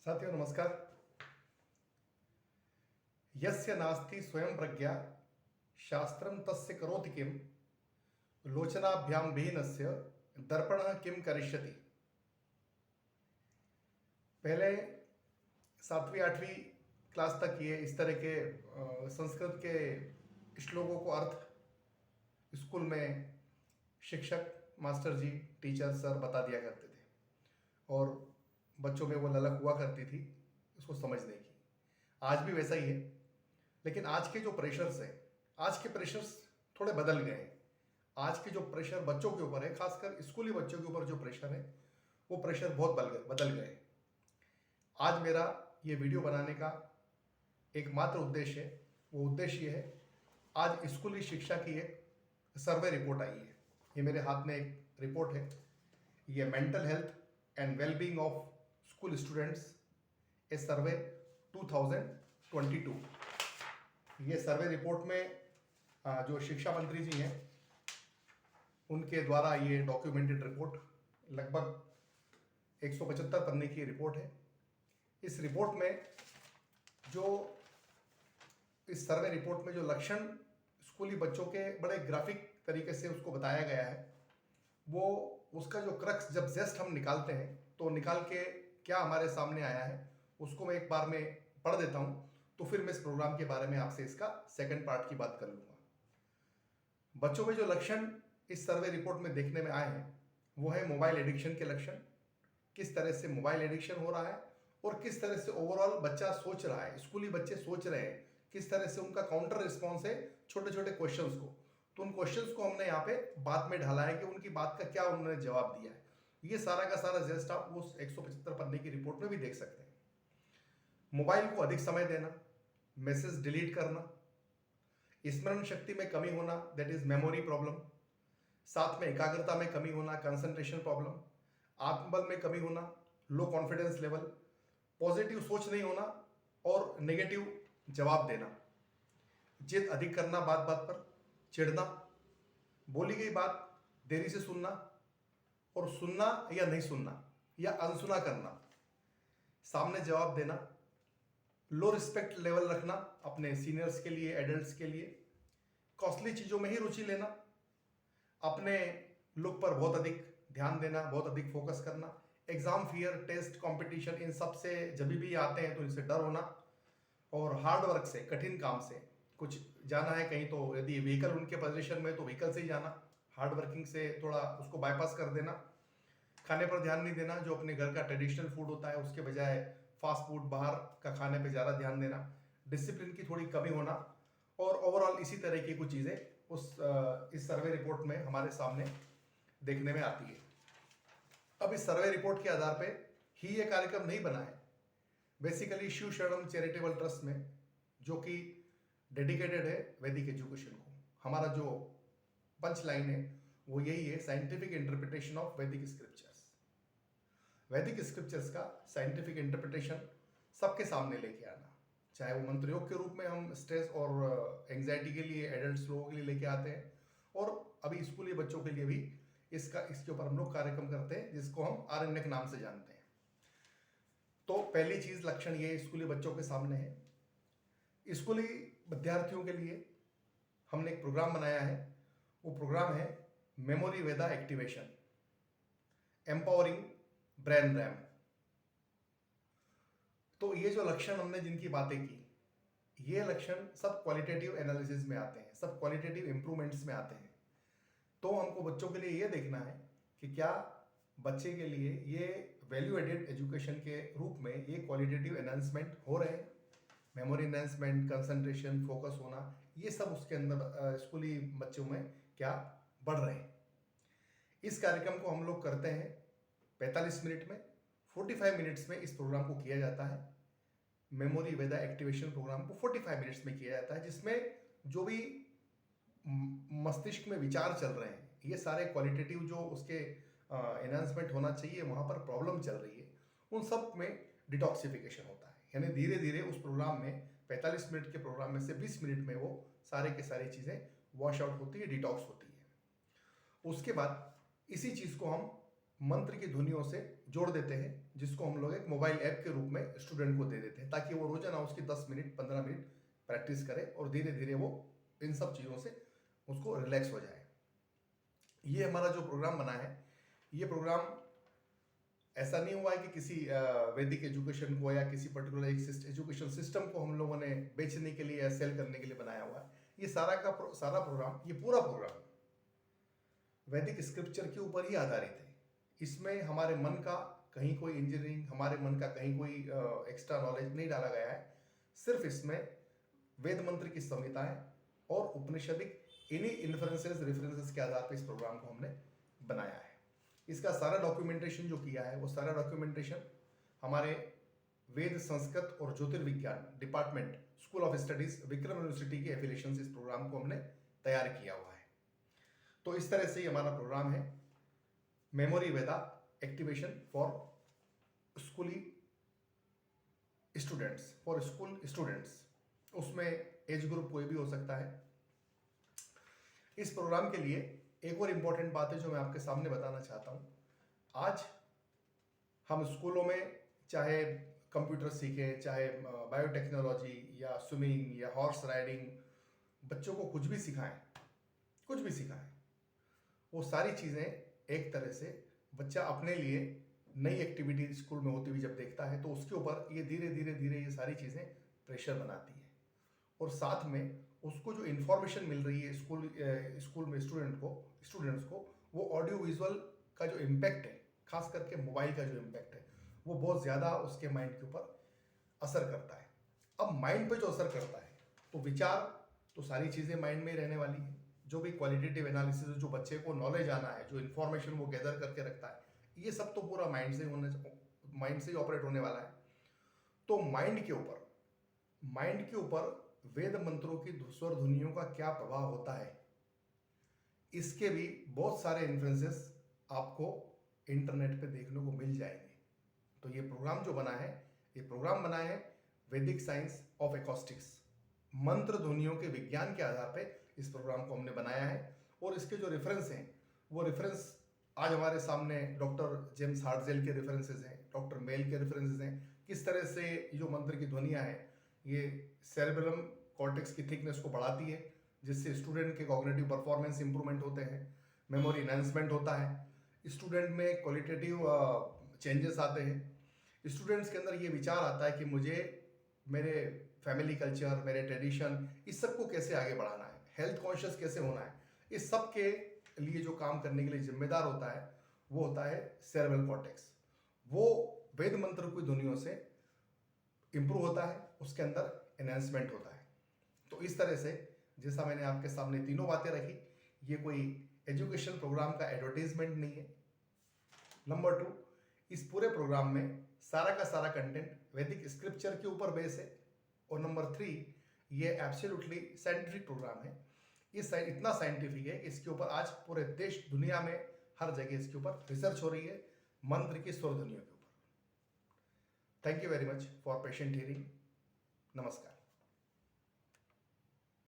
साथियों नमस्कार। यस्य नास्ति स्वयं प्रज्ञा शास्त्रम तस्य करोति किम लोचनाभ्याम विहीनस्य दर्पणः किम करिष्यति। पहले 7वीं 8वीं क्लास तक ये इस तरह के संस्कृत के श्लोकों को अर्थ स्कूल में शिक्षक मास्टर जी टीचर सर बता दिया करते थे और बच्चों में वो ललक हुआ करती थी उसको समझने की। आज भी वैसा ही है, लेकिन आज के जो प्रेशर्स हैं, आज के प्रेशर्स थोड़े बदल गए हैं। आज के जो प्रेशर बच्चों के ऊपर है, खासकर स्कूली बच्चों के ऊपर जो प्रेशर है वो प्रेशर बहुत बदल गए। आज मेरा ये वीडियो बनाने का एकमात्र उद्देश्य है, वो उद्देश्य ये है, आज स्कूली शिक्षा की एक सर्वे रिपोर्ट आई है। ये मेरे हाथ में एक रिपोर्ट है, ये mental health and wellbeing of school students a survey 2022। ये सर्वे रिपोर्ट में जो शिक्षा मंत्री जी हैं उनके द्वारा ये डॉक्यूमेंटेड रिपोर्ट लगभग 175 पन्ने की रिपोर्ट है। इस रिपोर्ट में इस सर्वे रिपोर्ट में जो लक्षण स्कूली बच्चों के बड़े ग्राफिक तरीके से उसको बताया गया है, वो उसका जो क्रक्स जब जेस्ट हम निकालते हैं तो निकाल के क्या हमारे सामने आया है उसको मैं एक बार में पढ़ देता हूँ, तो फिर मैं इस प्रोग्राम के बारे में आपसे इसका सेकंड पार्ट की बात कर लूँगा। बच्चों में जो लक्षण इस सर्वे रिपोर्ट में देखने में आए हैं वो है मोबाइल एडिक्शन के लक्षण। किस तरह से मोबाइल एडिक्शन हो रहा है और किस तरह से ओवरऑल बच्चा सोच रहा है, स्कूली बच्चे सोच रहे हैं, किस तरह से उनका काउंटर रिस्पॉन्स है छोटे छोटे क्वेश्चंस को। तो उन क्वेश्चंस को हमने यहाँ पे बात में ढाला है कि उनकी बात का क्या उन्होंने जवाब दिया है। ये सारा का सारा जेस्ट आप उस 175 पन्ने की रिपोर्ट में भी देख सकते हैं। मोबाइल को अधिक समय देना, मैसेज डिलीट करना, स्मरण शक्ति में कमी होना, दैट इज मेमोरी प्रॉब्लम, साथ में एकाग्रता में कमी होना, कंसंट्रेशन प्रॉब्लम, आत्मबल में कमी होना, लो कॉन्फिडेंस लेवल, पॉजिटिव सोच नहीं होना और नेगेटिव जवाब देना, जिद अधिक करना, बात बात पर चिढ़ना, बोली गई बात देरी से सुनना और सुनना या नहीं सुनना या अनसुना करना, सामने जवाब देना, लो रिस्पेक्ट लेवल रखना अपने सीनियर्स के लिए, एडल्ट्स के लिए, कॉस्टली चीज़ों में ही रुचि लेना, अपने लुक पर बहुत अधिक ध्यान देना, बहुत अधिक फोकस करना, एग्जाम फियर, टेस्ट कंपटीशन, इन सब से जब भी आते हैं तो इनसे डर होना और हार्ड वर्क से, कठिन काम से, कुछ जाना है कहीं तो यदि व्हीकल उनके पोजीशन में तो व्हीकल से ही जाना, हार्ड वर्किंग से थोड़ा उसको बाईपास कर देना, खाने पर ध्यान नहीं देना, जो अपने घर का ट्रेडिशनल फूड होता है उसके बजाय फास्ट फूड बाहर का खाने पे ज़्यादा ध्यान देना, डिसिप्लिन की थोड़ी कमी होना और ओवरऑल इसी तरह की कुछ चीज़ें इस सर्वे रिपोर्ट में हमारे सामने देखने में आती है। अब इस सर्वे रिपोर्ट के आधार पे ही ये कार्यक्रम नहीं बना है। बेसिकली शिव शरणम चैरिटेबल ट्रस्ट में, जो कि डेडिकेटेड है वैदिक एजुकेशन को, हमारा जो पंच लाइन है वो यही है, साइंटिफिक इंटरप्रिटेशन ऑफ वैदिक स्क्रिप्चर्स। वैदिक स्क्रिप्चर्स का साइंटिफिक इंटरप्रिटेशन सबके सामने लेके आना, चाहे वो मंत्र योग के रूप में हम स्ट्रेस और एंग्जाइटी के लिए एडल्ट्स लोगों के लिए लेके आते हैं, और अभी स्कूली बच्चों के लिए भी इसके ऊपर हम लोग कार्यक्रम करते हैं जिसको हम आरण्यक नाम से जानते हैं। तो पहली चीज लक्षण ये स्कूली बच्चों के सामने है। स्कूली विद्यार्थियों के लिए हमने एक प्रोग्राम बनाया है, वो प्रोग्राम है मेमोरी वेदा एक्टिवेशन, एम्पावरिंग ब्रेन रैम। तो ये जो लक्षण हमने जिनकी बातें की, ये लक्षण सब क्वालिटेटिव एनालिसिस में आते हैं, सब क्वालिटेटिव इंप्रूवमेंट्स में आते हैं। तो हमको बच्चों के लिए ये देखना है कि क्या बच्चे के लिए ये वैल्यू एडेड एजुकेशन के रूप में ये क्वालिटेटिव एनहांसमेंट हो रहे हैं, मेमोरी एनहांसमेंट, कंसंट्रेशन, फोकस होना, ये सब उसके अंदर स्कूली बच्चों में क्या बढ़ रहे हैं। इस कार्यक्रम को हम लोग करते हैं 45 मिनट में, 45 मिनट्स में इस प्रोग्राम को किया जाता है। मेमोरी वेदा एक्टिवेशन प्रोग्राम को 45 मिनट्स में किया जाता है, जिसमें जो भी मस्तिष्क में विचार चल रहे हैं, ये सारे क्वालिटेटिव जो उसके एनहांसमेंट होना चाहिए, वहाँ पर प्रॉब्लम चल रही है, उन सब में डिटॉक्सिफिकेशन होता है। यानी धीरे धीरे उस प्रोग्राम में 45 मिनट के प्रोग्राम में से 20 मिनट में वो सारे के सारी चीज़ें वॉश आउट होती है, डिटॉक्स होती है। उसके बाद इसी चीज़ को हम मंत्र की ध्वनियों से जोड़ देते हैं, जिसको हम लोग एक मोबाइल ऐप के रूप में स्टूडेंट को दे देते हैं, ताकि वो रोजाना उसकी 10 मिनट 15 मिनट प्रैक्टिस करे और धीरे धीरे वो इन सब चीज़ों से उसको रिलैक्स हो जाए। ये हमारा जो प्रोग्राम बना है, ये प्रोग्राम ऐसा नहीं हुआ है कि किसी वैदिक एजुकेशन को या किसी पर्टिकुलर एक एजुकेशन सिस्टम को हम लोगों ने बेचने के लिए या सेल करने के लिए बनाया हुआ है। ये सारा प्रोग्राम, ये पूरा प्रोग्राम वैदिक स्क्रिप्चर के ऊपर ही आधारित है। इसमें हमारे मन का कहीं कोई इंजीनियरिंग, हमारे मन का कहीं कोई एक्स्ट्रा नॉलेज नहीं डाला गया है। सिर्फ इसमें वेद मंत्र की संहिताएं और उपनिषदिक इन्हीं इन्फ्लुएंसेस रेफरेंसेस के आधार पर इस प्रोग्राम को हमने बनाया है। इसका सारा डॉक्यूमेंटेशन जो किया है, वो सारा डॉक्यूमेंटेशन हमारे वेद, संस्कृत और ज्योतिर्विज्ञान department, school of studies, Vikram university के एफिलिएशन से इस प्रोग्राम को हमने तैयार किया हुआ है। तो इस तरह से हमारा प्रोग्राम है मेमोरी वेदा एक्टिवेशन फॉर स्कूली स्टूडेंट्स, फॉर स्कूल स्टूडेंट्स। उसमें एज ग्रुप कोई भी हो सकता है। इस प्रोग्राम के लिए एक और इम्पॉर्टेंट बात है जो मैं आपके सामने बताना चाहता हूँ। आज हम स्कूलों में चाहे कंप्यूटर सीखें, चाहे बायोटेक्नोलॉजी या स्विमिंग या हॉर्स राइडिंग, बच्चों को कुछ भी सिखाएं, वो सारी चीज़ें एक तरह से बच्चा अपने लिए नई एक्टिविटी स्कूल में होती हुई जब देखता है तो उसके ऊपर ये धीरे धीरे ये सारी चीज़ें प्रेशर बनाती है। और साथ में उसको जो इन्फॉर्मेशन मिल रही है स्कूल में स्टूडेंट्स को वो ऑडियो विजुअल का जो इम्पैक्ट है, खास करके मोबाइल का जो इम्पैक्ट है, वो बहुत ज़्यादा उसके माइंड के ऊपर असर करता है। अब माइंड पे जो असर करता है तो विचार तो सारी चीज़ें माइंड में ही रहने वाली है। जो भी क्वालिटेटिव एनालिसिस, जो बच्चे को नॉलेज आना है, जो इन्फॉर्मेशन वो गैदर करके रखता है, ये सब तो पूरा माइंड से ही ऑपरेट होने वाला है। तो माइंड के ऊपर वेद मंत्रों की स्वर ध्वनियों का क्या प्रभाव होता है, इसके भी बहुत सारे इन्फ्लुएंसेस आपको इंटरनेट पे देखने को मिल जाएंगे। तो ये प्रोग्राम जो बना है, ये प्रोग्राम बना है वैदिक साइंस ऑफ एकॉस्टिक्स, मंत्र ध्वनियों के विज्ञान के आधार पे इस प्रोग्राम को हमने बनाया है। और इसके जो रेफरेंस हैं, वो रेफरेंस आज हमारे सामने डॉक्टर जेम्स हार्टजेल के रेफरेंसेस हैं, डॉक्टर मेल के रेफरेंसेस हैं। किस तरह से जो मंत्र की ध्वनियाँ हैं ये सेरेब्रम कॉर्टेक्स की थिकनेस को बढ़ाती है, जिससे स्टूडेंट के कॉग्निटिव परफॉर्मेंस इंप्रूवमेंट होते हैं, मेमोरी एनहांसमेंट होता है, स्टूडेंट में क्वालिटेटिव चेंजेस आते हैं। स्टूडेंट्स के अंदर ये विचार आता है कि मुझे मेरे फैमिली कल्चर, मेरे ट्रेडिशन, इस सब को कैसे आगे बढ़ाना है, हेल्थ कॉन्शियस कैसे होना है। इस सब के लिए जो काम करने के लिए जिम्मेदार होता है वो होता है सेरेब्रल कॉर्टेक्स। वो वेद मंत्र की ध्वनियों से इंप्रूव होता है, उसके अंदर एनहांसमेंट होता है। तो इस तरह से जैसा मैंने आपके सामने तीनों बातें रखी, ये कोई एजुकेशन प्रोग्राम का एडवर्टीजमेंट नहीं है। नंबर 2, इस पूरे प्रोग्राम में सारा का सारा कंटेंट वैदिक स्क्रिप्चर के ऊपर बेस है। और नंबर 3, ये एब्सोल्युटली साइंटिफिक प्रोग्राम है। इतना साइंटिफिक है, इसके ऊपर आज पूरे देश दुनिया में हर जगह इसके ऊपर रिसर्च हो रही है, मंत्र की स्वर ध्वनियों के ऊपर। Thank you very much for patient hearing. नमस्कार।